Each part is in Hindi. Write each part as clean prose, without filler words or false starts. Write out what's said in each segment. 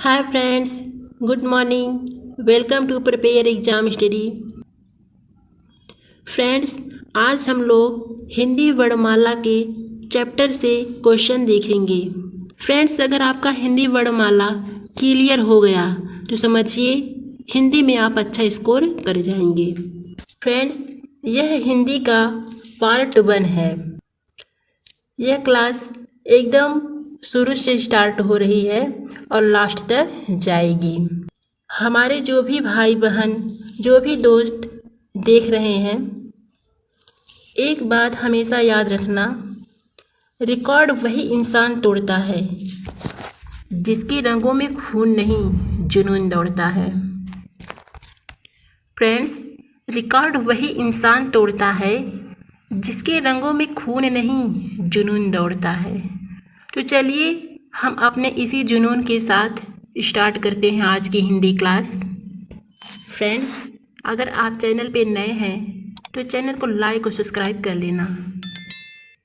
Hi friends, good morning. Welcome to prepare exam study. Friends, आज हम लोग हिंदी वर्णमाला के चैप्टर से क्वेश्चन देखेंगे। फ्रेंड्स, अगर आपका हिंदी वर्णमाला क्लियर हो गया तो समझिए हिंदी में आप अच्छा स्कोर कर जाएंगे। फ्रेंड्स, यह हिंदी का पार्ट 1 है। यह क्लास एकदम शुरू से स्टार्ट हो रही है और लास्ट तक जाएगी। हमारे जो भी भाई बहन, जो भी दोस्त देख रहे हैं, एक बात हमेशा याद रखना, रिकॉर्ड वही इंसान तोड़ता है जिसके रंगों में खून नहीं, जुनून दौड़ता है। फ्रेंड्स, रिकॉर्ड वही इंसान तोड़ता है जिसके रंगों में खून नहीं, जुनून दौड़ता है। तो चलिए हम अपने इसी जुनून के साथ स्टार्ट करते हैं आज की हिंदी क्लास। फ्रेंड्स, अगर आप चैनल पे नए हैं तो चैनल को लाइक और सब्सक्राइब कर लेना।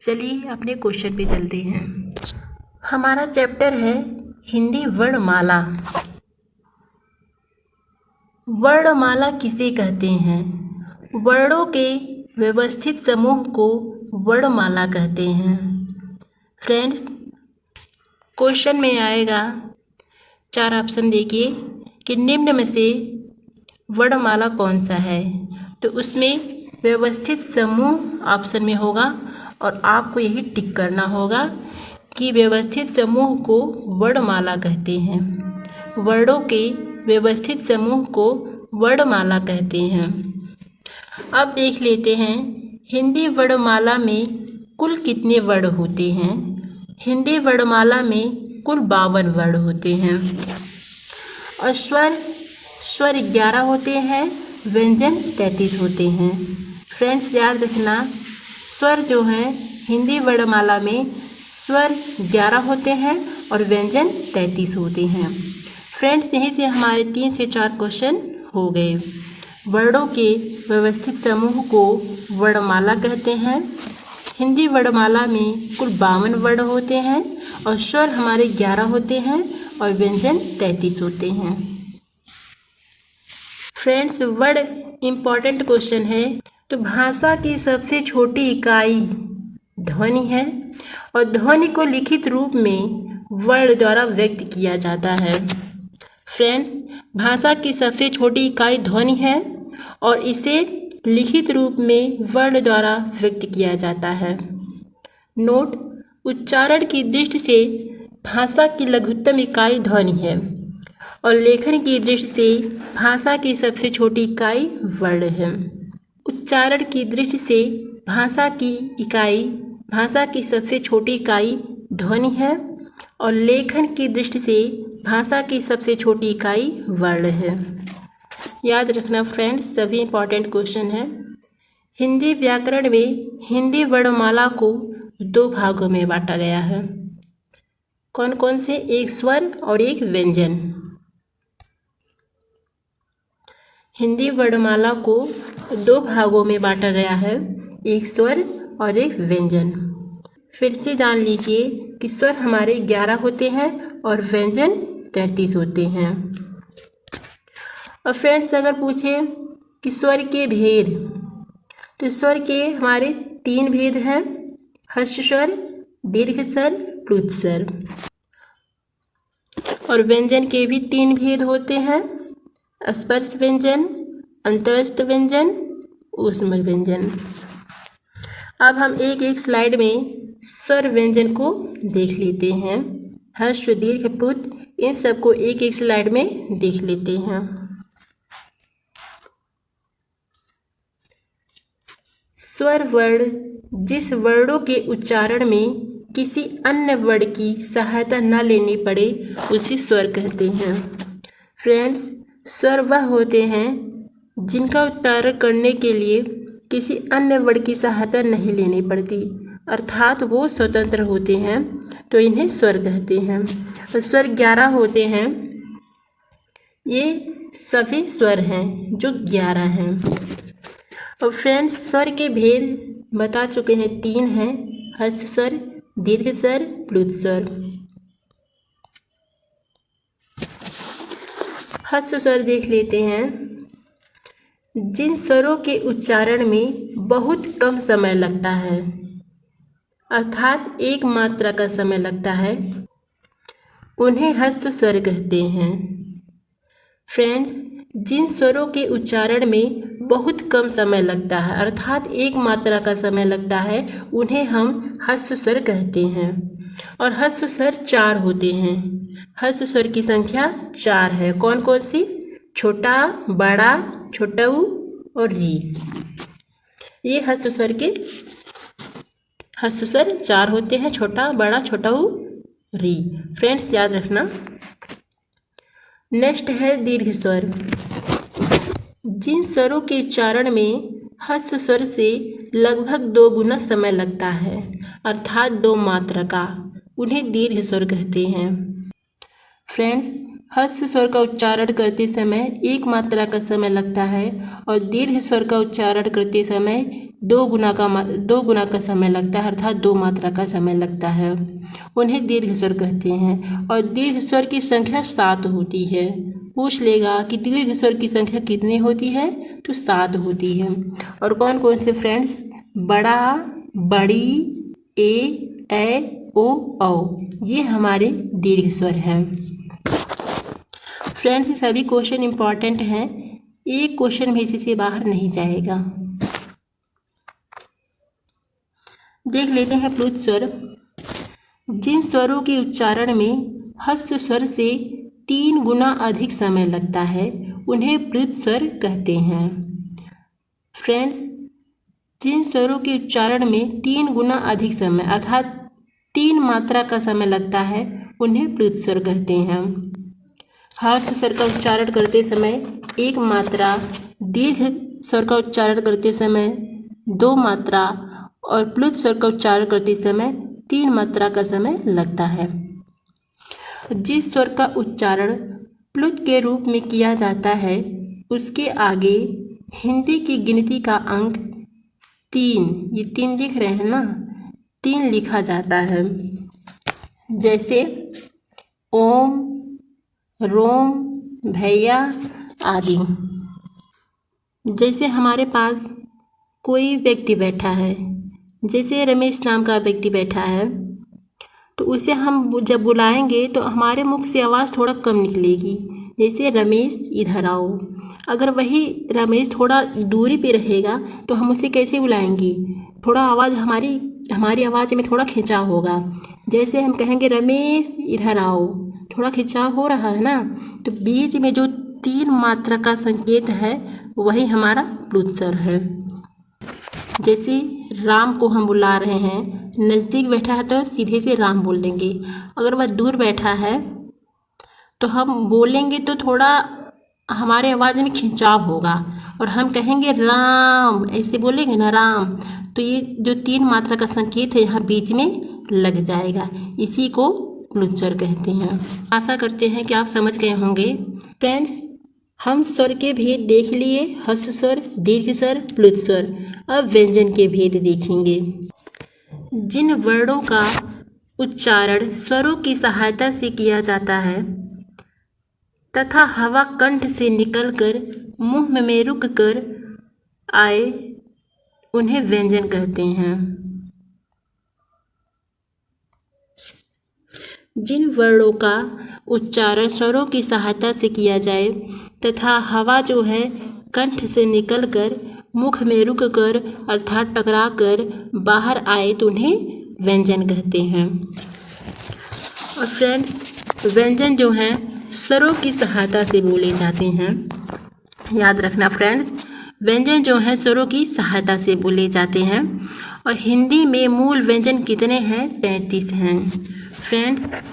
चलिए अपने क्वेश्चन पे चलते हैं। हमारा चैप्टर है हिंदी वर्णमाला। वर्णमाला किसे कहते हैं? वर्णों के व्यवस्थित समूह को वर्णमाला कहते हैं। फ्रेंड्स, क्वेश्चन में आएगा 4 ऑप्शन देखिए कि निम्न में से वर्णमाला कौन सा है। तो उसमें व्यवस्थित समूह ऑप्शन में होगा और आपको यही टिक करना होगा कि व्यवस्थित समूह को वर्णमाला कहते हैं। वर्णों के व्यवस्थित समूह को वर्णमाला कहते हैं। अब देख लेते हैं हिंदी वर्णमाला में कुल कितने वर्ण होते हैं। हिंदी वर्णमाला में कुल 52 वर्ण होते हैं और स्वर 11 होते हैं, व्यंजन 33 होते हैं। फ्रेंड्स, याद रखना, स्वर जो हैं हिंदी वर्णमाला में स्वर 11 होते हैं और व्यंजन 33 होते हैं। फ्रेंड्स, यहीं से हमारे 3 से 4 क्वेश्चन हो गए। वर्णों के व्यवस्थित समूह को वर्णमाला कहते हैं। हिंदी वर्णमाला में कुल 52 वर्ण होते हैं और स्वर हमारे 11 होते हैं और व्यंजन 33 होते हैं। फ्रेंड्स, वर्ड इम्पॉर्टेंट क्वेश्चन है। तो भाषा की सबसे छोटी इकाई ध्वनि है और ध्वनि को लिखित रूप में वर्ण द्वारा व्यक्त किया जाता है। फ्रेंड्स, भाषा की सबसे छोटी इकाई ध्वनि है और इसे लिखित रूप में वर्ण द्वारा व्यक्त किया जाता है। नोट, उच्चारण की दृष्टि से भाषा की लघुत्तम इकाई ध्वनि है और लेखन की दृष्टि से भाषा की सबसे छोटी इकाई वर्ण है। उच्चारण की दृष्टि से भाषा की सबसे छोटी इकाई ध्वनि है और लेखन की दृष्टि से भाषा की सबसे छोटी इकाई वर्ण है। याद रखना फ्रेंड्स, सभी इंपॉर्टेंट क्वेश्चन है। हिंदी व्याकरण में हिंदी वर्णमाला को 2 भागों में बांटा गया है। कौन कौन से? एक स्वर और एक व्यंजन। हिंदी वर्णमाला को 2 भागों में बांटा गया है, एक स्वर और एक व्यंजन। फिर से जान लीजिए कि स्वर हमारे 11 होते हैं और व्यंजन 33 होते हैं। और फ्रेंड्स, अगर पूछे कि स्वर के भेद, तो स्वर के हमारे 3 भेद हैं, हर्ष स्वर, दीर्घ स्वर, प्लुत स्वर। और व्यंजन के भी 3 भेद होते हैं, स्पर्श व्यंजन, अंतस्थ व्यंजन, ऊष्म व्यंजन। अब हम एक एक स्लाइड में स्वर व्यंजन को देख लेते हैं। हर्ष, दीर्घ, प्लुत, इन सबको एक एक स्लाइड में देख लेते हैं। स्वर वर्ण जिस वर्णों के उच्चारण में किसी अन्य वर्ण की सहायता न लेनी पड़े उसे स्वर कहते हैं। फ्रेंड्स, स्वर वह होते हैं जिनका उच्चारण करने के लिए किसी अन्य वर्ण की सहायता नहीं लेनी पड़ती, अर्थात वो स्वतंत्र होते हैं, तो इन्हें स्वर कहते हैं। और स्वर 11 होते हैं। ये सभी स्वर हैं जो 11 हैं। और फ्रेंड्स, स्वर के भेद बता चुके हैं, 3 हैं, हर्ष स्वर, दीर्घ स्वर, प्लुत स्वर। हस्व स्वर देख लेते हैं। जिन स्वरों के उच्चारण में बहुत कम समय लगता है, अर्थात एक मात्रा का समय लगता है, उन्हें हस्व स्वर कहते हैं। फ्रेंड्स, जिन स्वरों के उच्चारण में बहुत कम समय लगता है, अर्थात एक मात्रा का समय लगता है, उन्हें हम हस्व स्वर कहते हैं। और हस्व स्वर 4 होते हैं। हस्व स्वर की संख्या 4 है। कौन कौन सी? छोटा, बड़ा, छोटा ऊ और री। ये हस्व स्वर 4 होते हैं। छोटा, बड़ा, छोटा ऊ, री। फ्रेंड्स, याद रखना। नेक्स्ट है दीर्घ स्वर। जिन स्वरों के उच्चारण में हस्व स्वर से लगभग 2 गुना समय लगता है, अर्थात 2 मात्रा का, उन्हें दीर्घ स्वर कहते हैं। फ्रेंड्स, हस्व स्वर का उच्चारण करते समय एक मात्रा का समय लगता है और दीर्घ स्वर का उच्चारण करते समय 2 गुना का समय लगता है, अर्थात 2 मात्रा का समय लगता है। उन्हें दीर्घ स्वर कहते हैं। और दीर्घ स्वर की संख्या 7 होती है। पूछ लेगा कि दीर्घ स्वर की संख्या कितनी होती है, तो 7 होती है। और कौन कौन से फ्रेंड्स? बड़ा, बड़ी, ए ओ औ, ये हमारे दीर्घ स्वर हैं। फ्रेंड्स, ये सभी क्वेश्चन इंपॉर्टेंट हैं। एक क्वेश्चन भी इसी से बाहर नहीं जाएगा। देख लेते हैं प्लुत स्वर। जिन स्वरों के उच्चारण में हस्व स्वर से 3 गुना अधिक समय लगता है, उन्हें प्लुत स्वर कहते हैं। फ्रेंड्स, जिन स्वरों के उच्चारण में 3 गुना अधिक समय, अर्थात 3 मात्रा का समय लगता है, उन्हें प्लुत स्वर कहते हैं। हस्व स्वर का उच्चारण करते समय एक मात्रा, दीर्घ स्वर का उच्चारण करते समय 2 मात्रा और प्लुत स्वर का उच्चारण करते समय 3 मात्रा का समय लगता है। जिस स्वर का उच्चारण प्लुत के रूप में किया जाता है, उसके आगे हिंदी की गिनती का अंक 3, ये 3 लिख रहे हैं ना, 3 लिखा जाता है। जैसे ओम, रोम, भैया आदि। जैसे हमारे पास कोई व्यक्ति बैठा है, जैसे रमेश नाम का व्यक्ति बैठा है, तो उसे हम जब बुलाएंगे तो हमारे मुख से आवाज़ थोड़ा कम निकलेगी। जैसे रमेश इधर आओ। अगर वही रमेश थोड़ा दूरी पे रहेगा तो हम उसे कैसे बुलाएंगे? थोड़ा आवाज़ हमारी आवाज़ में थोड़ा खिंचाव होगा। जैसे हम कहेंगे रमेश इधर आओ, थोड़ा खिंचाव हो रहा है ना, तो बीच में जो 3 मात्रा का संकेत है वही हमारा प्लुत स्वर है। जैसे राम को हम बुला रहे हैं, नज़दीक बैठा है तो सीधे से राम बोल देंगे। अगर वह दूर बैठा है तो हम बोलेंगे तो थोड़ा हमारे आवाज़ में खिंचाव होगा और हम कहेंगे राम, ऐसे बोलेंगे ना राम, तो ये जो 3 मात्रा का संकेत है यहाँ बीच में लग जाएगा। इसी को प्लुत स्वर कहते हैं। आशा करते हैं कि आप समझ गए होंगे। फ्रेंड्स, हम स्वर के भेद देख लिए, हस्व स्वर, दीर्घ स्वर, प्लुत स्वर। अब व्यंजन के भेद देखेंगे। जिन वर्णों का उच्चारण स्वरों की सहायता से किया जाता है तथा हवा कंठ से निकलकर मुंह में रुक कर आए, उन्हें व्यंजन कहते हैं। जिन वर्णों का उच्चारण स्वरों की सहायता से किया जाए तथा हवा जो है कंठ से निकलकर मुख में रुक कर अर्थात टकरा कर बाहर आए, तो उन्हें व्यंजन कहते हैं। और फ्रेंड्स, व्यंजन जो हैं स्वरों की सहायता से बोले जाते हैं। याद रखना फ्रेंड्स, व्यंजन जो हैं स्वरों की सहायता से बोले जाते हैं। और हिंदी में मूल व्यंजन कितने हैं? 33 हैं। फ्रेंड्स,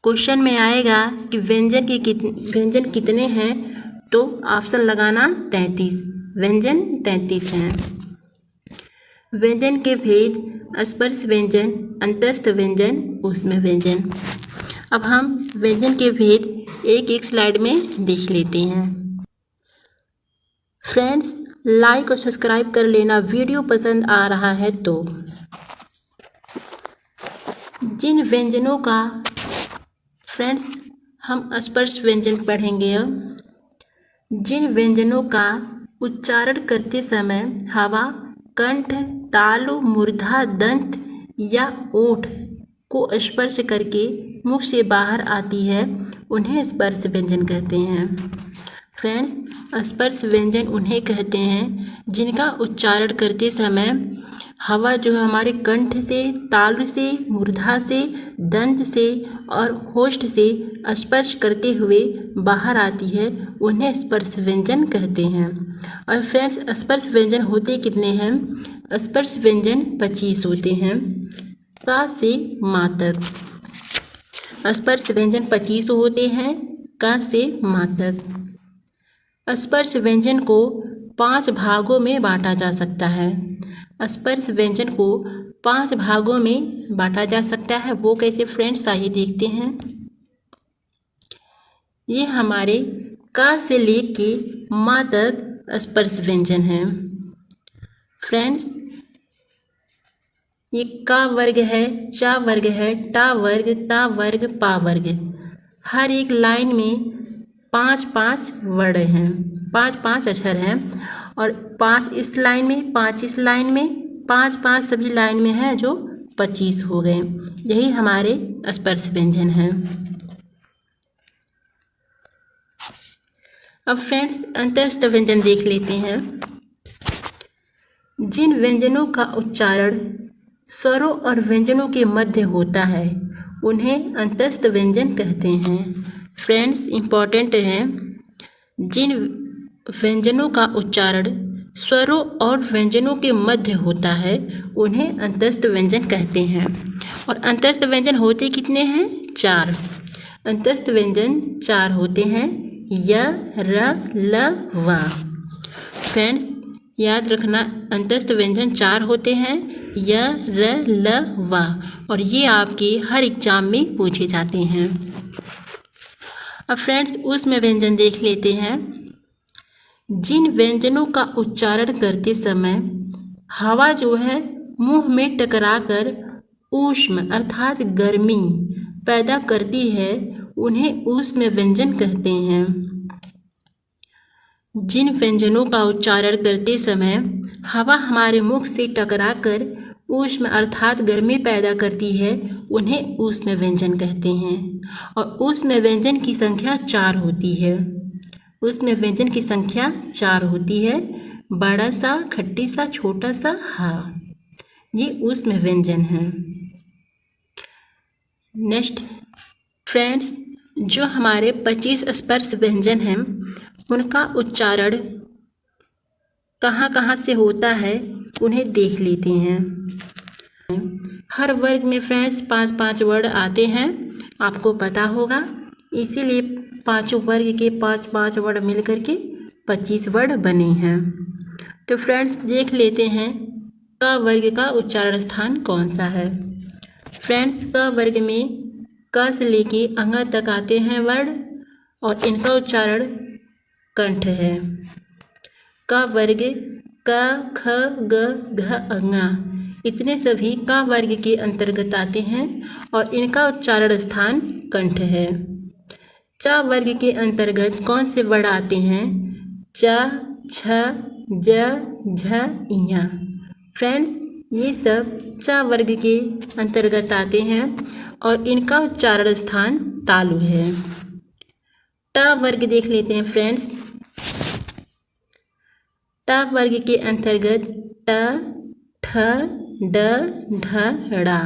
क्वेश्चन में आएगा कि व्यंजन कितने हैं, तो ऑप्शन लगाना 33। व्यंजन 33 हैं। व्यंजन के भेद: स्पर्श व्यंजन, अंतस्थ व्यंजन, ऊष्म व्यंजन। अब हम व्यंजन के भेद एक एक स्लाइड में देख लेते हैं। फ्रेंड्स, लाइक और सब्सक्राइब कर लेना वीडियो पसंद आ रहा है तो। जिन व्यंजनों का, फ्रेंड्स हम स्पर्श व्यंजन पढ़ेंगे अब। जिन व्यंजनों का उच्चारण करते समय हवा कंठ, तालु, मूर्धा, दंत या ओठ को स्पर्श करके मुख से बाहर आती है उन्हें स्पर्श व्यंजन कहते हैं। फ्रेंड्स, स्पर्श व्यंजन उन्हें कहते हैं जिनका उच्चारण करते समय हवा जो है हमारे कंठ से, तालु से, मूर्धा से, दंत से और होठ से स्पर्श करते हुए बाहर आती है उन्हें स्पर्श व्यंजन कहते हैं। और फ्रेंड्स, स्पर्श व्यंजन होते कितने हैं? स्पर्श व्यंजन 25 होते हैं का से मा तक। स्पर्श व्यंजन 25 होते हैं का से मा तक। स्पर्श व्यंजन को 5 भागों में बांटा जा सकता है। स्पर्श व्यंजन को 5 भागों में बांटा जा सकता है। वो कैसे फ्रेंड्स, आइए देखते हैं। ये हमारे का से लेके मा तक स्पर्श व्यंजन है। फ्रेंड्स, ये का वर्ग है, चा वर्ग है, टा वर्ग, ता वर्ग, पा वर्ग। हर एक लाइन में 5-5 वर्ड हैं, 5-5 अक्षर हैं और 5 इस लाइन में, 5 इस लाइन में, 5-5 सभी लाइन में है जो 25 हो गए। यही हमारे स्पर्श व्यंजन हैं। अब फ्रेंड्स, अंतस्थ व्यंजन देख लेते हैं। जिन व्यंजनों का उच्चारण स्वरों और व्यंजनों के मध्य होता है उन्हें अंतस्थ व्यंजन कहते हैं। फ्रेंड्स, इम्पॉर्टेंट है, जिन व्यंजनों का उच्चारण स्वरों और व्यंजनों के मध्य होता है उन्हें अंतस्थ व्यंजन कहते हैं। और अंतस्थ व्यंजन होते कितने हैं? 4। अंतस्थ व्यंजन 4 होते हैं, य, र, ल, व। फ्रेंड्स, याद रखना, अंतस्थ व्यंजन 4 होते हैं, य, र, ल, व, और ये आपके हर एग्जाम में पूछे जाते हैं। अब फ्रेंड्स, उसमें व्यंजन देख लेते हैं। जिन व्यंजनों का उच्चारण करते समय हवा जो है मुंह में टकराकर ऊष्म अर्थात गर्मी पैदा करती है उन्हें ऊष्म व्यंजन कहते हैं। जिन व्यंजनों का उच्चारण करते समय हवा हमारे मुख से टकराकर ऊष्म अर्थात गर्मी पैदा करती है उन्हें ऊष्म व्यंजन कहते हैं। और ऊष्म व्यंजन की संख्या 4 होती है। ऊष्म व्यंजन की संख्या 4 होती है, बड़ा सा, खट्टी सा, छोटा सा, हा। ये ऊष्म व्यंजन है। नेक्स्ट फ्रेंड्स, जो हमारे 25 स्पर्श व्यंजन हैं उनका उच्चारण कहाँ कहाँ से होता है उन्हें देख लेते हैं। हर वर्ग में फ्रेंड्स 5-5 वर्ड आते हैं, आपको पता होगा, इसीलिए 5 वर्ग के 5-5 वर्ड मिल करके 25 वर्ड बने हैं। तो फ्रेंड्स, देख लेते हैं क वर्ग का उच्चारण स्थान कौन सा है। फ्रेंड्स, क वर्ग में क से लेके अंग तक आते हैं वर्ड और इनका उच्चारण कंठ है। क वर्ग क, ख, ग, घ, अंगा इतने सभी क वर्ग के अंतर्गत आते हैं और इनका उच्चारण स्थान कंठ है। च वर्ग के अंतर्गत कौन से वर्ड आते हैं? च, छ, ज, झ, इया। फ्रेंड्स, ये सब च वर्ग के अंतर्गत आते हैं और इनका उच्चारण स्थान तालु है। ट वर्ग देख लेते हैं फ्रेंड्स। ट वर्ग के अंतर्गत ट, ठ, ड, ढ, ड़ा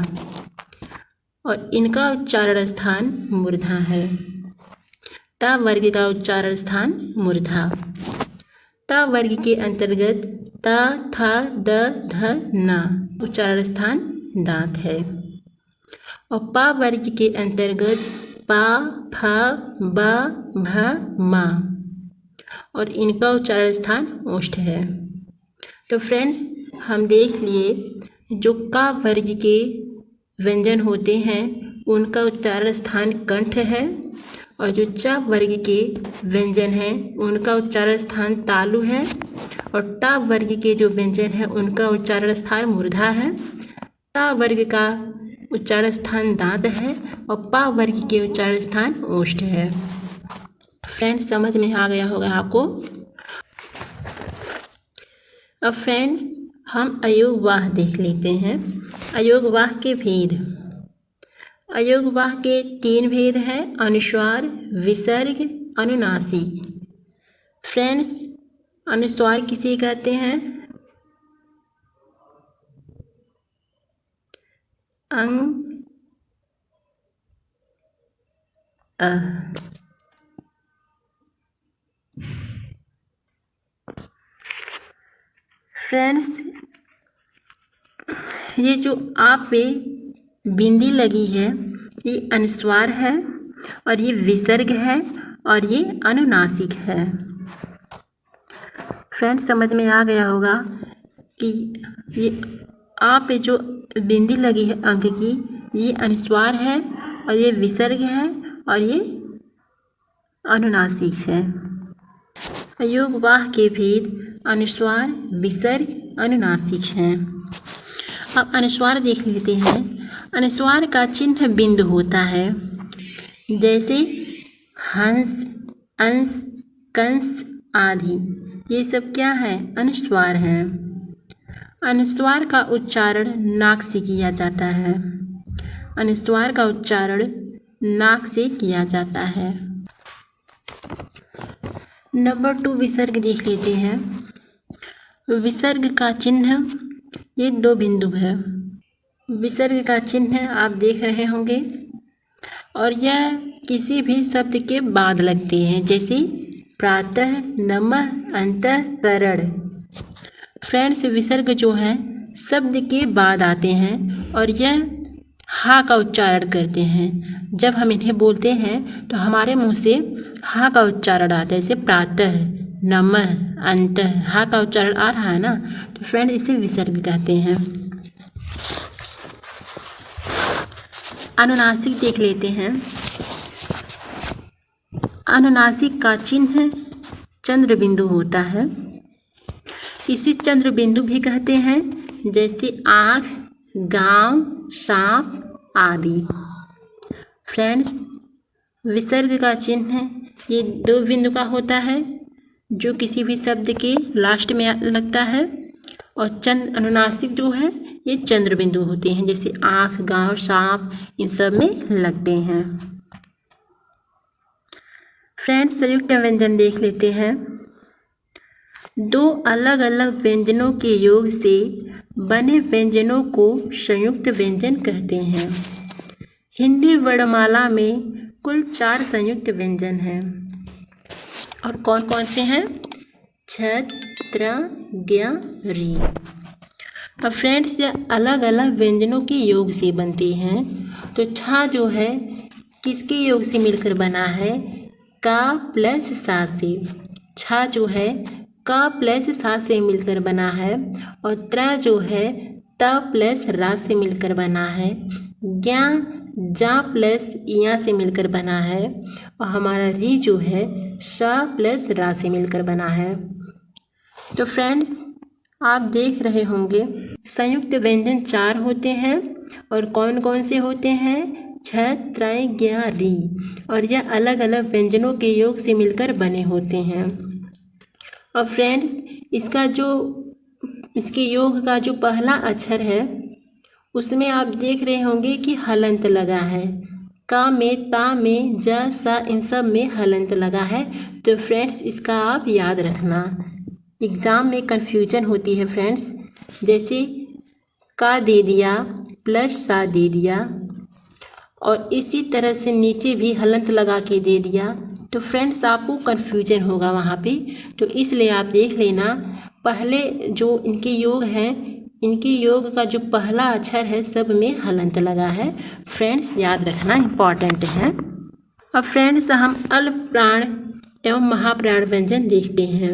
और इनका उच्चारण स्थान मूर्धा है। ट वर्ग का उच्चारण स्थान मूर्धा। ट वर्ग के अंतर्गत त, थ, द, ध, न उच्चारण स्थान दांत है। और प वर्ग के अंतर्गत प, फ, ब, भ, म और इनका उच्चारण स्थान ओष्ठ है। तो फ्रेंड्स, हम देख लिए जो क वर्ग के व्यंजन होते हैं उनका उच्चारण स्थान कंठ है और जो च वर्ग के व्यंजन हैं उनका उच्चारण स्थान तालु है और ट वर्ग के जो व्यंजन हैं उनका उच्चारण स्थान मूर्धा है। ट वर्ग का उच्चारण स्थान दांत है और प वर्ग के उच्चारण स्थान ओष्ठ है। फ्रेंड्स समझ में आ गया होगा आपको। अब फ्रेंड्स हम अयोगवाह देख लेते हैं। अयोगवाह के भेद। अयोगवाह के 3 भेद हैं, अनुस्वार, विसर्ग, अनुनासिक। फ्रेंड्स अनुस्वार किसे कहते हैं? अंग फ्रेंड्स ये जो आप पे बिंदी लगी है ये अनुस्वार है और ये विसर्ग है और ये अनुनासिक है। फ्रेंड्स समझ में आ गया होगा कि ये आप पे जो बिंदी लगी है अंक की ये अनुस्वार है और ये विसर्ग है और ये अनुनासिक है। अयोगवाह के भेद अनुस्वार, विसर्ग, अनुनासिक हैं। अब अनुस्वार देख लेते हैं। अनुस्वार का चिन्ह बिंदु होता है, जैसे हंस, अंश, कंस आदि। ये सब क्या है? अनुस्वार हैं। अनुस्वार का उच्चारण नाक से किया जाता है। अनुस्वार का उच्चारण नाक से किया जाता है। नंबर 2 विसर्ग देख लेते हैं। विसर्ग का चिन्ह ये 2 बिंदु है। विसर्ग का चिन्ह आप देख रहे होंगे और यह किसी भी शब्द के बाद लगते हैं, जैसे प्रातः, नमः, अंतः, करण। फ्रेंड्स विसर्ग जो है शब्द के बाद आते हैं और यह हा का उच्चारण करते हैं। जब हम इन्हें बोलते हैं तो हमारे मुंह से हा का उच्चारण आता है, जैसे प्रातः, नमः, अंतः, हा का उच्चारण आ रहा है ना, तो फ्रेंड इसे विसर्ग कहते हैं। अनुनासिक देख लेते हैं। अनुनासिक का चिन्ह चंद्र बिंदु होता है। इसे चंद्र बिंदु भी कहते हैं, जैसे आँख, गांव, सांप आदि। फ्रेंड्स विसर्ग का चिन्ह ये 2 बिंदु का होता है, जो किसी भी शब्द के लास्ट में लगता है, और अनुनासिक जो है ये चंद्र बिंदु होते हैं, जैसे आँख, गांव, सांप इन सब में लगते हैं। फ्रेंड्स संयुक्त व्यंजन देख लेते हैं। 2 अलग अलग व्यंजनों के योग से बने व्यंजनों को संयुक्त व्यंजन कहते हैं। हिंदी वर्णमाला में कुल 4 संयुक्त व्यंजन हैं, और कौन कौन से हैं? छ, त्र, ज्ञ, री। अब फ्रेंड्स ये अलग अलग व्यंजनों के योग से बनते हैं। तो छ जो है किसके योग से मिलकर बना है? का प्लस सा से। छ जो है का प्लस सा से मिलकर बना है, और त्र जो है त प्लस रा से मिलकर बना है। ज्ञ जा प्लस इया से मिलकर बना है, और हमारा री जो है सा प्लस रा से मिलकर बना है। तो फ्रेंड्स आप देख रहे होंगे संयुक्त व्यंजन 4 होते हैं, और कौन कौन से होते हैं? छ, त्र, ज्ञ, री, और यह अलग अलग व्यंजनों के योग से मिलकर बने होते हैं। और फ्रेंड्स इसके योग का जो पहला अक्षर है उसमें आप देख रहे होंगे कि हलंत लगा है। का में, ता में, ज, सा इन सब में हलंत लगा है। तो फ्रेंड्स इसका आप याद रखना, एग्ज़ाम में कन्फ्यूजन होती है फ्रेंड्स। जैसे का दे दिया प्लस सा दे दिया, और इसी तरह से नीचे भी हलंत लगा के दे दिया, तो फ्रेंड्स आपको कन्फ्यूजन होगा वहाँ पे। तो इसलिए आप देख लेना, पहले जो इनके योग हैं, इनके योग का जो पहला अक्षर है सब में हलंत लगा है। फ्रेंड्स याद रखना इम्पॉर्टेंट है। अब फ्रेंड्स हम अल्प प्राण एवं महाप्राण व्यंजन देखते हैं।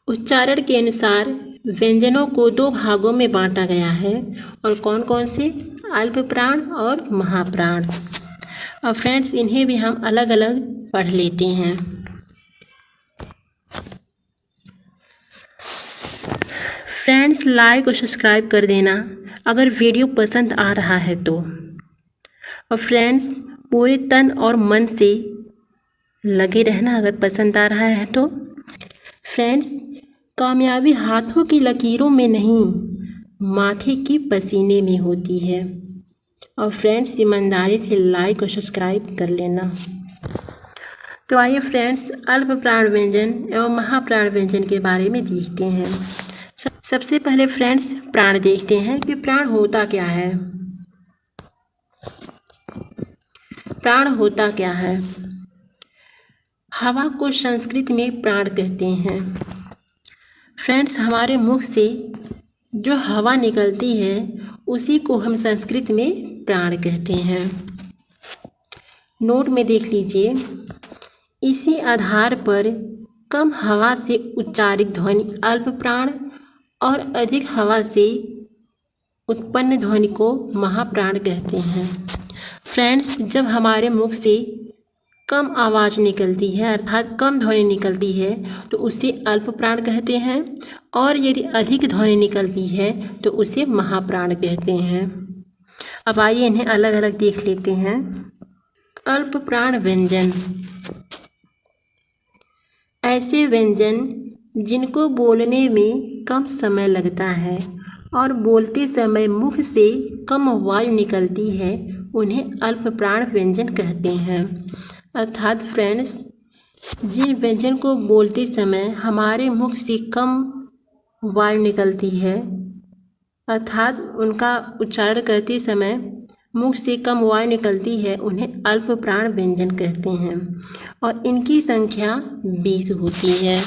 उच्चारण के अनुसार व्यंजनों को 2 भागों में बांटा गया है, और कौन कौन से? अल्प प्राण और महाप्राण। अब फ्रेंड्स इन्हें भी हम अलग अलग पढ़ लेते हैं। फ्रेंड्स लाइक और सब्सक्राइब कर देना अगर वीडियो पसंद आ रहा है तो। और फ्रेंड्स पूरे तन और मन से लगे रहना अगर पसंद आ रहा है तो। फ्रेंड्स, कामयाबी हाथों की लकीरों में नहीं, माथे की पसीने में होती है। और फ्रेंड्स, ईमानदारी से लाइक और सब्सक्राइब कर लेना। तो आइए फ्रेंड्स, अल्प प्राण व्यंजन एवं महाप्राण व्यंजन के बारे में देखते हैं। सबसे पहले फ्रेंड्स, प्राण देखते हैं कि प्राण होता क्या है। प्राण होता क्या है? हवा को संस्कृत में प्राण कहते हैं। फ्रेंड्स, हमारे मुख से जो हवा निकलती है उसी को हम संस्कृत में प्राण कहते हैं। नोट में देख लीजिए, इसी आधार पर कम हवा से उच्चारित ध्वनि अल्प प्राण और अधिक हवा से उत्पन्न ध्वनि को महाप्राण कहते हैं। फ्रेंड्स, जब हमारे मुख से कम आवाज़ निकलती है अर्थात कम ध्वनि निकलती है तो उसे अल्प प्राण कहते हैं, और यदि अधिक ध्वनि निकलती है तो उसे महाप्राण कहते हैं। अब आइए इन्हें अलग अलग देख लेते हैं। अल्प प्राण व्यंजन ऐसे व्यंजन जिनको बोलने में कम समय लगता है और बोलते समय मुख से कम वायु निकलती है, उन्हें अल्प प्राण व्यंजन कहते हैं। अर्थात फ्रेंड्स, जिन व्यंजन को बोलते समय हमारे मुख से कम वायु निकलती है अर्थात उनका उच्चारण करते समय मुख से कम वायु निकलती है, उन्हें अल्प प्राण व्यंजन कहते हैं और इनकी संख्या 20 होती है।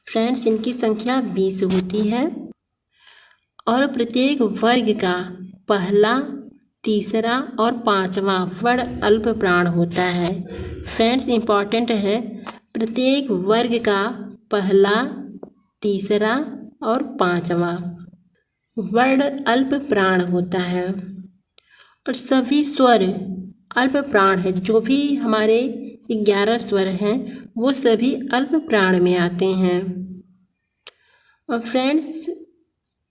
फ्रेंड्स, इनकी संख्या 20 होती है और प्रत्येक वर्ग का पहला, तीसरा और पांचवा वर्ण अल्प प्राण होता है। फ्रेंड्स, इम्पॉर्टेंट है, प्रत्येक वर्ग का पहला, तीसरा और पांचवा वर्ण अल्प प्राण होता है और सभी स्वर अल्प प्राण है। जो भी हमारे 11 स्वर हैं वो सभी अल्प प्राण में आते हैं। और फ्रेंड्स,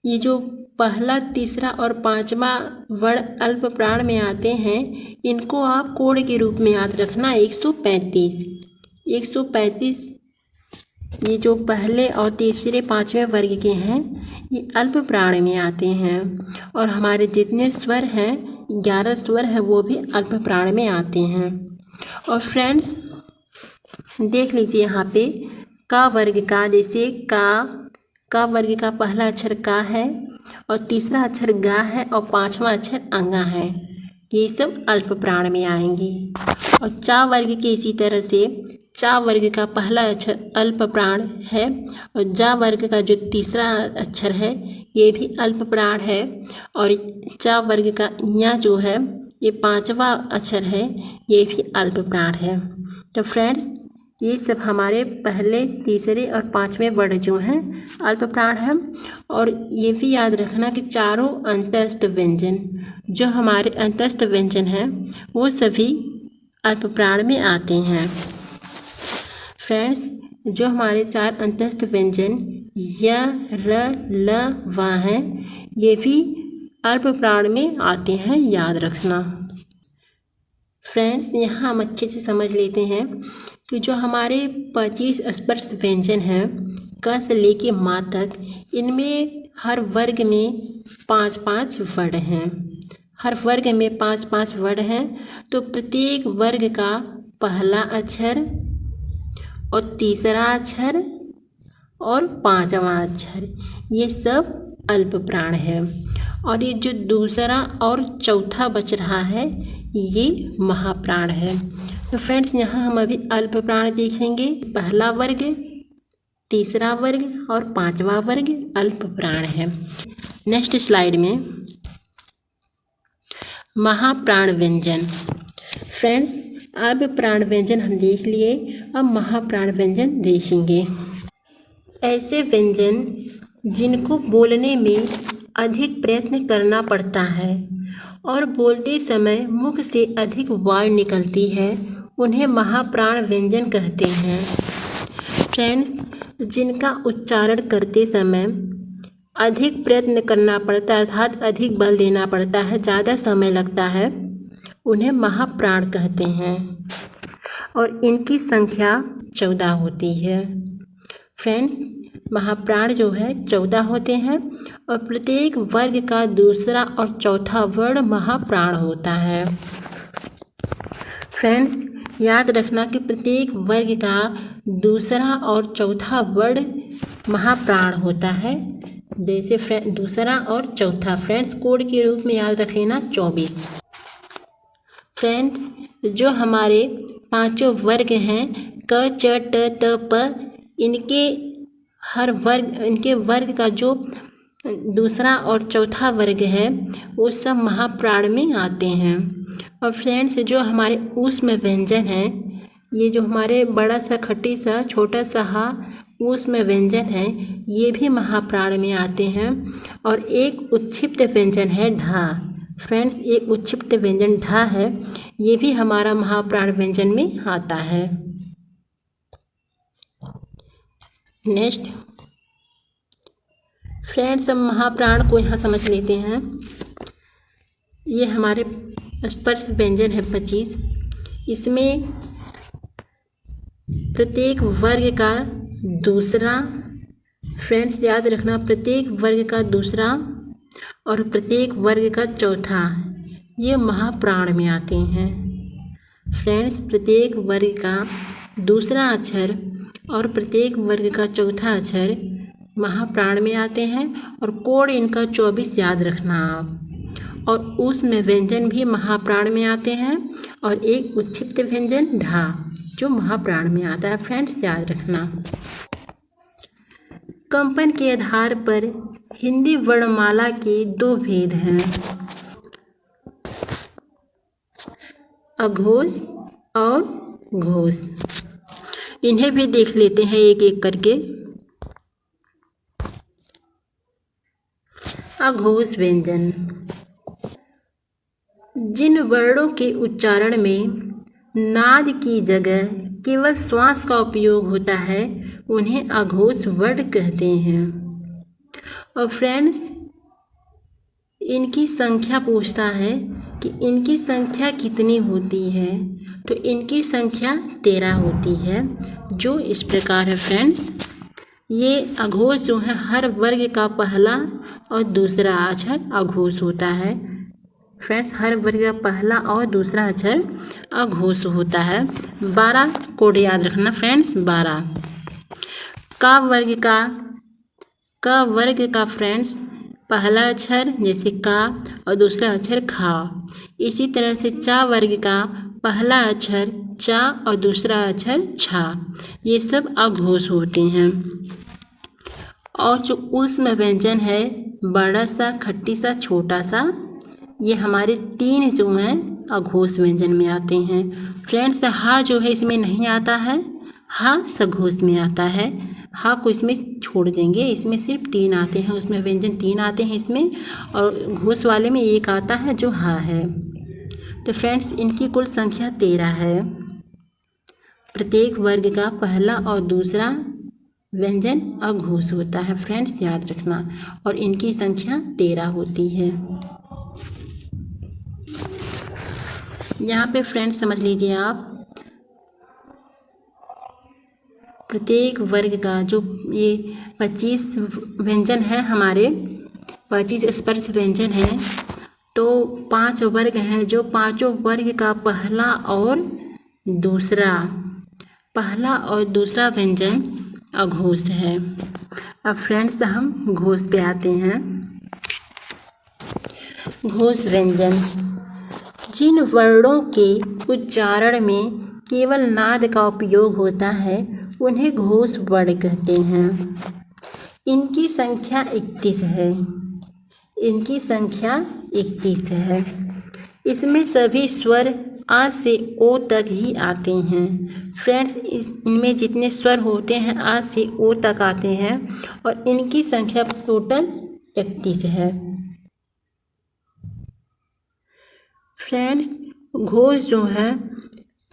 ये जो पहला, तीसरा और पांचवा वर्ण अल्प प्राण में आते हैं, इनको आप कोड के रूप में याद रखना। 135 ये जो पहले और तीसरे, पांचवें वर्ग के हैं ये अल्प प्राण में आते हैं और हमारे जितने स्वर हैं 11 स्वर हैं वो भी अल्प प्राण में आते हैं। और फ्रेंड्स, देख लीजिए यहाँ पे का वर्ग का, जैसे का वर्ग का पहला अक्षर का है और तीसरा अक्षर गा है और पांचवा अक्षर अंगा है, ये सब अल्प प्राण में आएंगे। और चा वर्ग के इसी तरह से चा वर्ग का पहला अक्षर अल्प प्राण है और जा वर्ग का जो तीसरा अक्षर है ये भी अल्प प्राण है और चा वर्ग का या जो है ये पांचवा अक्षर है ये भी अल्प प्राण है। तो फ्रेंड्स, ये सब हमारे पहले, तीसरे और पांचवें वर्ण जो हैं अल्प प्राण हैं। और ये भी याद रखना कि चारों अंतस्थ व्यंजन जो हमारे अंतस्थ व्यंजन हैं वो सभी अल्प प्राण में आते हैं। फ्रेंड्स, जो हमारे 4 अंतस्थ व्यंजन य, र, ल, व हैं ये भी अल्प प्राण में आते हैं, याद रखना। फ्रेंड्स, यहाँ हम अच्छे से समझ लेते हैं कि जो हमारे 25 स्पर्श व्यंजन हैं क से लेके माँ तक, इनमें हर वर्ग में 5-5 वर्ण हैं। हर वर्ग में 5-5 वर्ण हैं। तो प्रत्येक वर्ग का पहला अक्षर और तीसरा अक्षर और पांचवा अक्षर ये सब अल्प प्राण है और ये जो दूसरा और चौथा बच रहा है ये महाप्राण है। तो फ्रेंड्स, यहाँ हम अभी अल्प प्राण देखेंगे। पहला वर्ग, तीसरा वर्ग और पांचवा वर्ग अल्प प्राण है। नेक्स्ट स्लाइड में महाप्राण व्यंजन। फ्रेंड्स, अल्प प्राण व्यंजन हम देख लिए, अब महाप्राण व्यंजन देखेंगे। ऐसे व्यंजन जिनको बोलने में अधिक प्रयत्न करना पड़ता है और बोलते समय मुख से अधिक वायु निकलती है, उन्हें महाप्राण व्यंजन कहते हैं। फ्रेंड्स, जिनका उच्चारण करते समय अधिक प्रयत्न करना पड़ता है अर्थात अधिक बल देना पड़ता है, ज़्यादा समय लगता है, उन्हें महाप्राण कहते हैं। और इनकी संख्या 14 होती है। फ्रेंड्स, महाप्राण जो है 14 होते हैं और प्रत्येक वर्ग का दूसरा और चौथा वर्ण महाप्राण होता है। फ्रेंड्स, याद रखना कि प्रत्येक वर्ग का दूसरा और चौथा वर्ण महाप्राण होता है। जैसे दूसरा और चौथा, फ्रेंड्स कोड के रूप में याद रख लेना 24। फ्रेंड्स, जो हमारे पांचों वर्ग हैं क च ट त प, इनके वर्ग का जो दूसरा और चौथा वर्ग है वो सब महाप्राण में आते हैं। और फ्रेंड्स, जो हमारे ऊष्म व्यंजन है, ये जो हमारे बड़ा सा खट्टी सा छोटा सा हा ऊष्म व्यंजन है, ये भी महाप्राण में आते हैं। और एक उच्छिष्ट व्यंजन है ढा। फ्रेंड्स, एक उच्छिष्ट व्यंजन ढा है, ये भी हमारा महाप्राण व्यंजन में आता है। नेक्स्ट फ्रेंड्स, हम महाप्राण को यहाँ समझ लेते हैं। ये हमारे स्पर्श व्यंजन है 25। इसमें प्रत्येक वर्ग का दूसरा, फ्रेंड्स याद रखना, प्रत्येक वर्ग का दूसरा और प्रत्येक वर्ग का चौथा ये महाप्राण में आते हैं। फ्रेंड्स, प्रत्येक वर्ग का दूसरा अक्षर और प्रत्येक वर्ग का चौथा अक्षर महाप्राण में आते हैं और कोड इनका 24 याद रखना आप। और ऊष्म व्यंजन भी महाप्राण में आते हैं और एक उच्छिष्ट व्यंजन ढा जो महाप्राण में आता है। फ्रेंड्स, याद रखना। कंपन के आधार पर हिंदी वर्णमाला के 2 भेद हैं, अघोष और घोष। इन्हें भी देख लेते हैं एक एक करके। अघोष व्यंजन, जिन वर्णों के उच्चारण में नाद की जगह केवल श्वास का उपयोग होता है उन्हें अघोष वर्ण कहते हैं। और फ्रेंड्स, इनकी संख्या पूछता है कि इनकी संख्या कितनी होती है, तो इनकी संख्या 13 होती है, जो इस प्रकार है। फ्रेंड्स, ये अघोष जो है हर वर्ग का पहला और दूसरा अक्षर अघोष होता है। फ्रेंड्स, हर वर्ग का पहला और दूसरा अक्षर अघोष होता है। 12 कोड याद रखना फ्रेंड्स। 12 का वर्ग का फ्रेंड्स पहला अक्षर जैसे का और दूसरा अक्षर खा। इसी तरह से चा वर्ग का पहला अक्षर चा और दूसरा अक्षर छा। ये सब अघोष होते हैं। और जो ऊष्म व्यंजन है बड़ा सा खट्टी सा छोटा सा, ये हमारे 3 जो हैं अघोष व्यंजन में आते हैं। फ्रेंड्स, हा जो है इसमें नहीं आता है, हा सघोष में आता है। हा को इसमें छोड़ देंगे, इसमें सिर्फ 3 आते हैं, उसमें व्यंजन 3 आते हैं इसमें, और घोष वाले में 1 आता है जो हा है। तो फ्रेंड्स, इनकी कुल संख्या 13 है। प्रत्येक वर्ग का पहला और दूसरा व्यंजन अघोष होता है। फ्रेंड्स, याद रखना। और इनकी संख्या 13 होती है। यहाँ पे फ्रेंड्स समझ लीजिए आप, प्रत्येक वर्ग का जो ये 25 व्यंजन है, हमारे 25 स्पर्श व्यंजन है, तो 5 वर्ग हैं, जो पांचों वर्ग का पहला और दूसरा व्यंजन अघोष है। अब फ्रेंड्स, हम घोष पे आते हैं। घोष व्यंजन, जिन वर्णों के उच्चारण में केवल नाद का उपयोग होता है उन्हें घोष वर्ण कहते हैं। इनकी संख्या 31 है। इसमें सभी स्वर आ से ओ तक ही आते हैं। फ्रेंड्स, इनमें जितने स्वर होते हैं आ से ओ तक आते हैं और इनकी संख्या टोटल 31 है। फ्रेंड्स, घोष जो है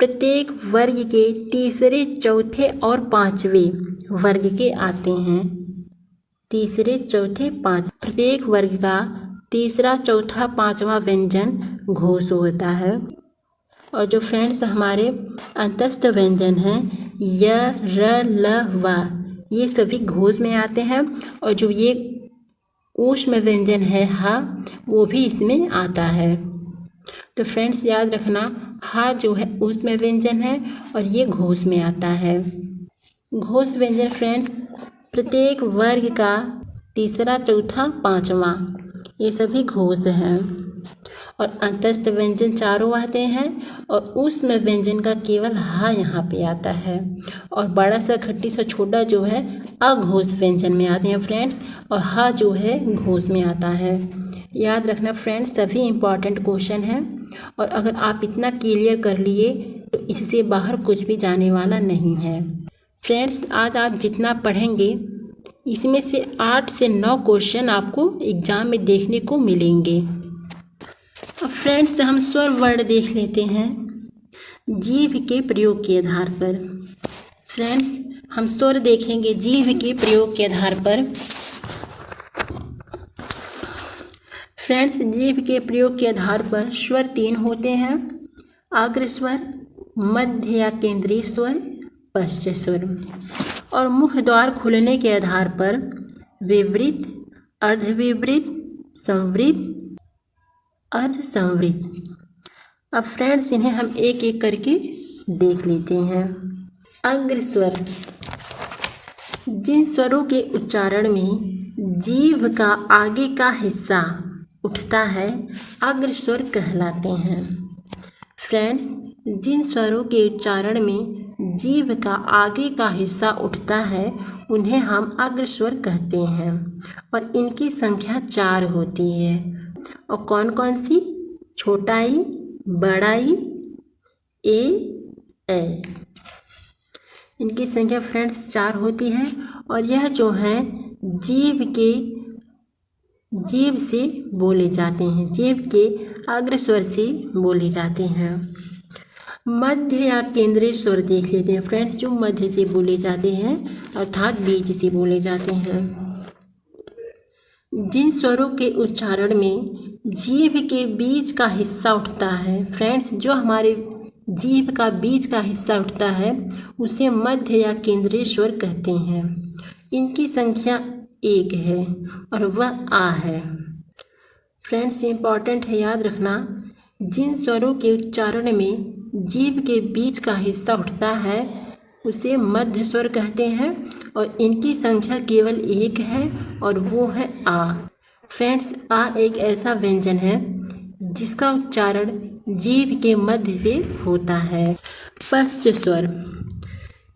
प्रत्येक वर्ग के तीसरे, चौथे और पांचवें वर्ग के आते हैं। तीसरे, चौथे, पांच, प्रत्येक वर्ग का तीसरा, चौथा, पांचवा व्यंजन घोष होता है। और जो फ्रेंड्स हमारे अंतस्थ व्यंजन हैं य, र, ल, व, ये सभी घोष में आते हैं। और जो ये ऊष्म व्यंजन है हा, वो भी इसमें आता है। तो फ्रेंड्स याद रखना, हा जो है ऊष्म व्यंजन है और ये घोष में आता है। घोष व्यंजन फ्रेंड्स प्रत्येक वर्ग का तीसरा, चौथा, पांचवा, ये सभी घोष हैं। और अंतस्थ व्यंजन चारों आते हैं और ऊष्म व्यंजन का केवल हा यहाँ पे आता है। और बड़ा सा खट्टी सा छोटा जो है अघोष व्यंजन में आते हैं फ्रेंड्स, और हा जो है घोष में आता है। याद रखना फ्रेंड्स, सभी इम्पॉर्टेंट क्वेश्चन हैं और अगर आप इतना क्लियर कर लिए तो इससे बाहर कुछ भी जाने वाला नहीं है। फ्रेंड्स आज आप जितना पढ़ेंगे इसमें से 8 से 9 क्वेश्चन आपको एग्जाम में देखने को मिलेंगे। अब फ्रेंड्स हम स्वर वर्ण देख लेते हैं जीभ के प्रयोग के आधार पर। फ्रेंड्स हम स्वर देखेंगे जीभ के प्रयोग के आधार पर। फ्रेंड्स जीभ के प्रयोग के आधार पर स्वर 3 होते हैं, अग्र स्वर, मध्य या केंद्रीय स्वर, पश्च स्वर। और मुख द्वार खुलने के आधार पर विवृत, अर्धविवृत, संवृत, अर्धसंवृत। अब फ्रेंड्स इन्हें हम एक एक करके देख लेते हैं। अग्र स्वर, जिन स्वरों के उच्चारण में जीभ का आगे का हिस्सा उठता है अग्र स्वर कहलाते हैं। फ्रेंड्स जिन स्वरों के उच्चारण में जीभ का आगे का हिस्सा उठता है उन्हें हम अग्र स्वर कहते हैं और इनकी संख्या 4 होती है। और कौन कौन सी? छोटा ई, बड़ा ई, ए। इनकी संख्या फ्रेंड्स 4 होती है और यह जो है जीभ से बोले जाते हैं, जीभ के अग्र स्वर से बोले जाते हैं। मध्य या केंद्रीय स्वर देख लेते हैं फ्रेंड्स, जो मध्य से बोले जाते हैं अर्थात बीच से बोले जाते हैं। जिन स्वरों के उच्चारण में जीभ के बीच का हिस्सा उठता है फ्रेंड्स, जो हमारे जीभ का बीच का हिस्सा उठता है उसे मध्य या केंद्रीय स्वर कहते हैं। इनकी संख्या 1 है और वह आ है। फ्रेंड्स इम्पॉर्टेंट है, याद रखना, जिन स्वरों के उच्चारण में जीभ के बीच का हिस्सा उठता है उसे मध्य स्वर कहते हैं और इनकी संख्या केवल 1 है और वो है आ। फ्रेंड्स आ एक ऐसा व्यंजन है जिसका उच्चारण जीभ के मध्य से होता है। पश्च स्वर,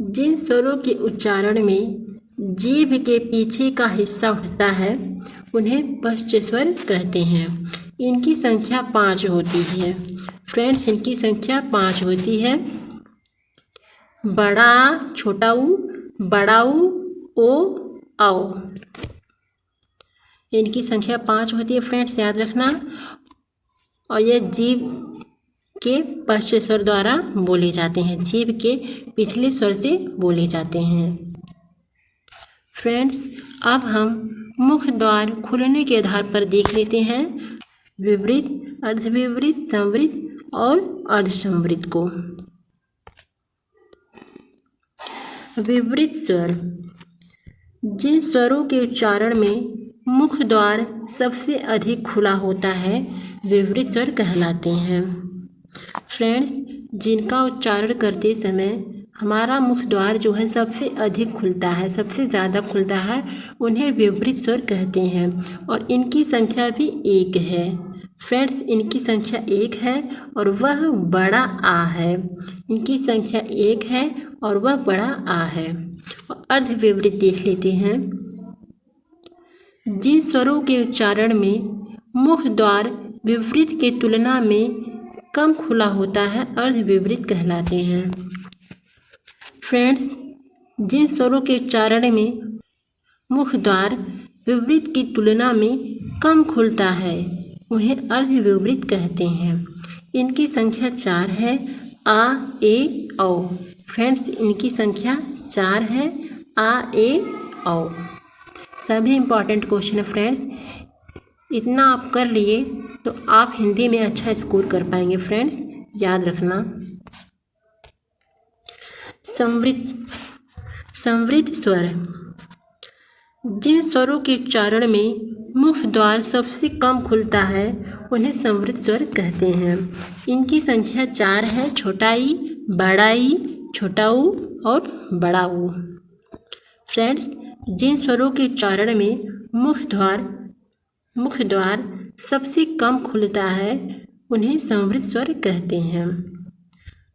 जिन स्वरों के उच्चारण में जीभ के पीछे का हिस्सा उठता है उन्हें पश्च स्वर कहते हैं। इनकी संख्या 5 होती है। फ्रेंड्स इनकी संख्या 5 होती है। बड़ा, छोटा ऊ, बड़ा ऊ, ओ, आओ। इनकी संख्या 5 होती है फ्रेंड्स, याद रखना। और यह जीभ के पश्च स्वर द्वारा बोले जाते हैं, जीभ के पिछले स्वर से बोले जाते हैं। फ्रेंड्स अब हम मुख द्वार खुलने के आधार पर देख लेते हैं विवृत, अर्धविवृत, संवृत और अर्धसंवृत को। विवृत स्वर, जिन स्वरों के उच्चारण में मुख द्वार सबसे अधिक खुला होता है विवृत स्वर कहलाते हैं। फ्रेंड्स जिनका उच्चारण करते समय हमारा मुख द्वार जो है सबसे अधिक खुलता है, सबसे ज़्यादा खुलता है, उन्हें विवृत स्वर कहते हैं और इनकी संख्या भी 1 है। फ्रेंड्स इनकी संख्या 1 है और वह बड़ा आ है। इनकी संख्या 1 है और वह बड़ा आ है। और अर्धविवृत देख लेते हैं। जिन स्वरों के उच्चारण में मुख द्वार विवृत के तुलना में कम खुला होता है अर्धविवृत कहलाते हैं। फ्रेंड्स जिन स्वरों के उच्चारण में मुख द्वार विवृत की तुलना में कम खुलता है उन्हें अर्धविवृत कहते हैं। इनकी संख्या 4 है, आ, ए, औ। फ्रेंड्स इनकी संख्या 4 है, आ, ए, औ। सभी इम्पॉर्टेंट क्वेश्चन है फ्रेंड्स, इतना आप कर लिए तो आप हिंदी में अच्छा स्कोर कर पाएंगे फ्रेंड्स। याद रखना। समृद्ध स्वर, जिन स्वरों के उच्चारण में मुख द्वार सबसे कम खुलता है उन्हें समृद्ध स्वर कहते हैं। इनकी संख्या 4 है, छोटा ई, बड़ा ई, छोटा ऊ और बड़ा ऊ। फ्रेंड्स, जिन स्वरों के उच्चारण में मुख द्वार सबसे कम खुलता है उन्हें समृद्ध स्वर कहते हैं।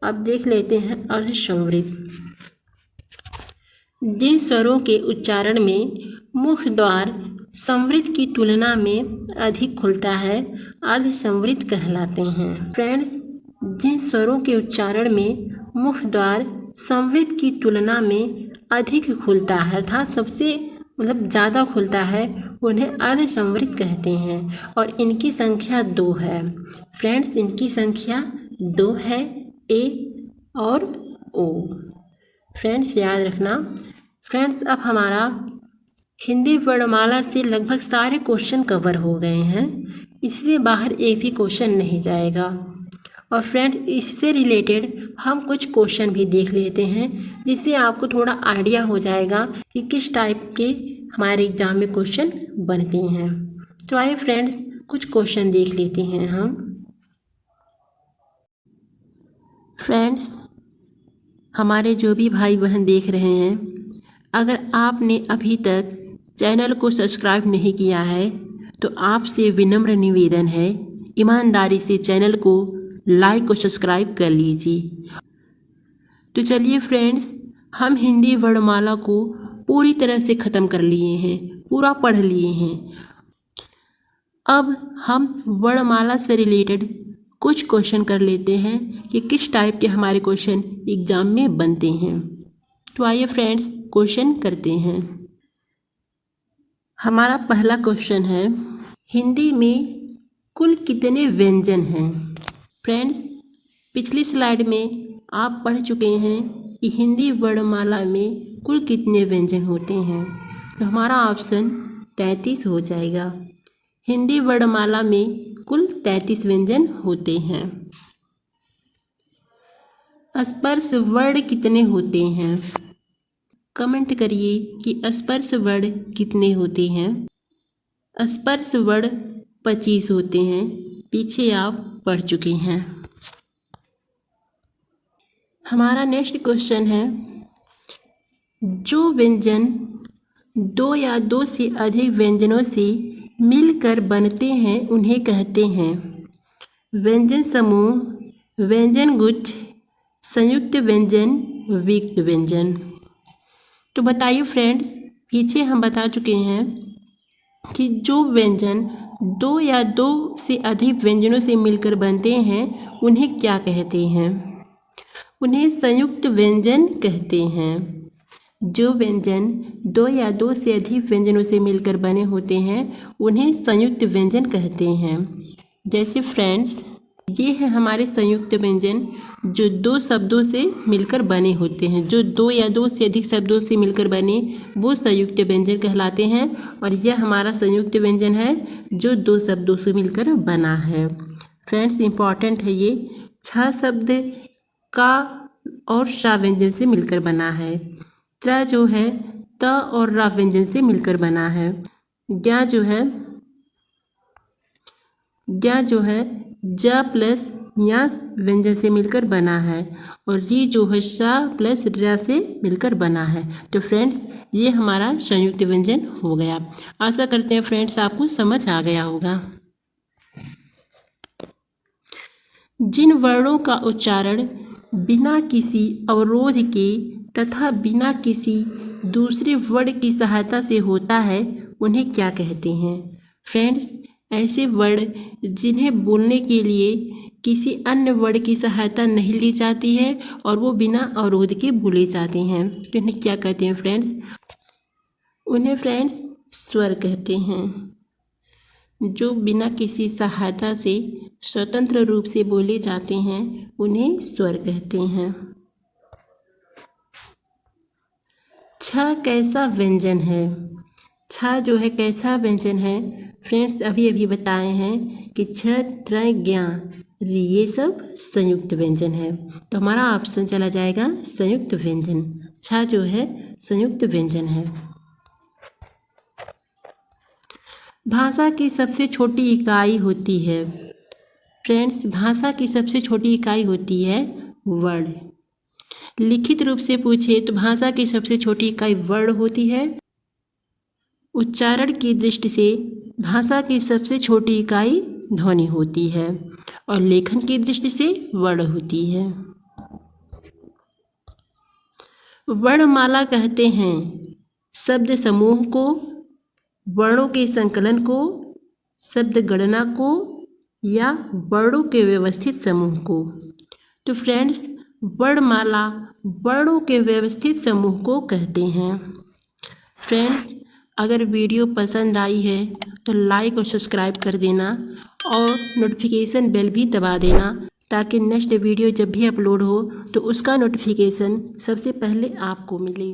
अब देख लेते हैं अर्धसमृद्ध। जिन स्वरों के उच्चारण में मुख द्वार समृद्ध की तुलना में अधिक खुलता है अर्धसमृद्ध कहलाते हैं। फ्रेंड्स, जिन स्वरों के उच्चारण में मुख द्वार समृद्ध की तुलना में अधिक खुलता है अर्थात सबसे ज़्यादा खुलता है उन्हें अर्धसमृद्ध कहते हैं और इनकी संख्या 2 है। फ्रेंड्स, इनकी संख्या 2 है, ए और ओ। फ्रेंड्स, याद रखना। फ्रेंड्स, अब हमारा हिंदी वर्णमाला से लगभग सारे क्वेश्चन कवर हो गए हैं, इससे बाहर एक भी क्वेश्चन नहीं जाएगा। और फ्रेंड्स, इससे रिलेटेड हम कुछ क्वेश्चन भी देख लेते हैं जिससे आपको थोड़ा आइडिया हो जाएगा कि किस टाइप के हमारे एग्जाम में क्वेश्चन बनते हैं। तो आइए फ्रेंड्स, कुछ क्वेश्चन देख लेते हैं हम। फ्रेंड्स, हमारे जो भी भाई बहन देख रहे हैं, अगर आपने अभी तक चैनल को सब्सक्राइब नहीं किया है तो आपसे विनम्र निवेदन है, ईमानदारी से चैनल को लाइक और सब्सक्राइब कर लीजिए। तो चलिए फ्रेंड्स, हम हिंदी वर्णमाला को पूरी तरह से ख़त्म कर लिए हैं, पूरा पढ़ लिए हैं। अब हम वर्णमाला से रिलेटेड कुछ क्वेश्चन कर लेते हैं कि किस टाइप के हमारे क्वेश्चन एग्जाम में बनते हैं। तो आइए फ्रेंड्स, क्वेश्चन करते हैं। हमारा पहला क्वेश्चन है, हिंदी में कुल कितने व्यंजन हैं? फ्रेंड्स, पिछली स्लाइड में आप पढ़ चुके हैं कि हिंदी वर्णमाला में कुल कितने व्यंजन होते हैं। तो हमारा ऑप्शन 33 हो जाएगा। हिंदी वर्णमाला में कुल 33 व्यंजन होते हैं। स्पर्श वर्ण कितने होते हैं? कमेंट करिए कि स्पर्श वर्ण कितने होते हैं। स्पर्श वर्ण 25 होते हैं, पीछे आप पढ़ चुके हैं। हमारा नेक्स्ट क्वेश्चन है, जो व्यंजन 2 या 2 से अधिक व्यंजनों से मिलकर बनते हैं उन्हें कहते हैं व्यंजन समूह, व्यंजन गुच्छ, संयुक्त व्यंजन, वियुक्त व्यंजन। तो बताइए फ्रेंड्स, पीछे हम बता चुके हैं कि जो व्यंजन 2 या 2 से अधिक व्यंजनों से मिलकर बनते हैं उन्हें क्या कहते हैं? उन्हें संयुक्त व्यंजन कहते हैं। जो व्यंजन 2 या 2 से अधिक व्यंजनों से मिलकर बने होते हैं उन्हें संयुक्त व्यंजन कहते हैं। जैसे फ्रेंड्स, ये है हमारे संयुक्त व्यंजन जो 2 शब्दों से मिलकर बने होते हैं। जो 2 या 2 से अधिक शब्दों से मिलकर बने वो संयुक्त व्यंजन कहलाते हैं। और यह हमारा संयुक्त व्यंजन है जो 2 शब्दों से मिलकर बना है। फ्रेंड्स, इम्पॉर्टेंट है ये। 6 शब्द का और शा व्यंजन से मिलकर बना है। त्र जो है त और रा व्यंजन से मिलकर बना है। ज्ञा जो है ज प्लस या व्यंजन से मिलकर बना है। और री जो है शा प्लस रा से मिलकर बना है। तो फ्रेंड्स, ये हमारा संयुक्त व्यंजन हो गया। आशा करते हैं फ्रेंड्स आपको समझ आ गया होगा। जिन वर्णों का उच्चारण बिना किसी अवरोध के तथा बिना किसी दूसरे वर्ण की सहायता से होता है उन्हें क्या कहते हैं? फ्रेंड्स, ऐसे वर्ण जिन्हें बोलने के लिए किसी अन्य वर्ण की सहायता नहीं ली जाती है और वो बिना अवरोध के बोले जाते हैं, तो इन्हें क्या कहते हैं फ्रेंड्स? उन्हें फ्रेंड्स स्वर कहते हैं। जो बिना किसी सहायता से स्वतंत्र रूप से बोले जाते हैं उन्हें स्वर कहते हैं। छ कैसा व्यंजन है? छ जो है कैसा व्यंजन है? फ्रेंड्स, अभी बताए हैं कि छ त्र ज्ञा ये सब संयुक्त व्यंजन है। तो हमारा ऑप्शन चला जाएगा संयुक्त व्यंजन। छा जो है संयुक्त व्यंजन है। भाषा की सबसे छोटी इकाई होती है। फ्रेंड्स, भाषा की सबसे छोटी इकाई होती है वर्ण। लिखित रूप से पूछे तो भाषा की सबसे छोटी इकाई वर्ण होती है। उच्चारण की दृष्टि से भाषा की सबसे छोटी इकाई ध्वनि होती है और लेखन की दृष्टि से वर्ण होती है। वर्णमाला कहते हैं शब्द समूह को, वर्णों के संकलन को, शब्द गणना को या वर्णों के व्यवस्थित समूह को। तो फ्रेंड्स, वर्णमाला वर्णों के व्यवस्थित समूह को कहते हैं। फ्रेंड्स, अगर वीडियो पसंद आई है तो लाइक और सब्सक्राइब कर देना और नोटिफिकेशन बेल भी दबा देना, ताकि नेक्स्ट वीडियो जब भी अपलोड हो तो उसका नोटिफिकेशन सबसे पहले आपको मिले।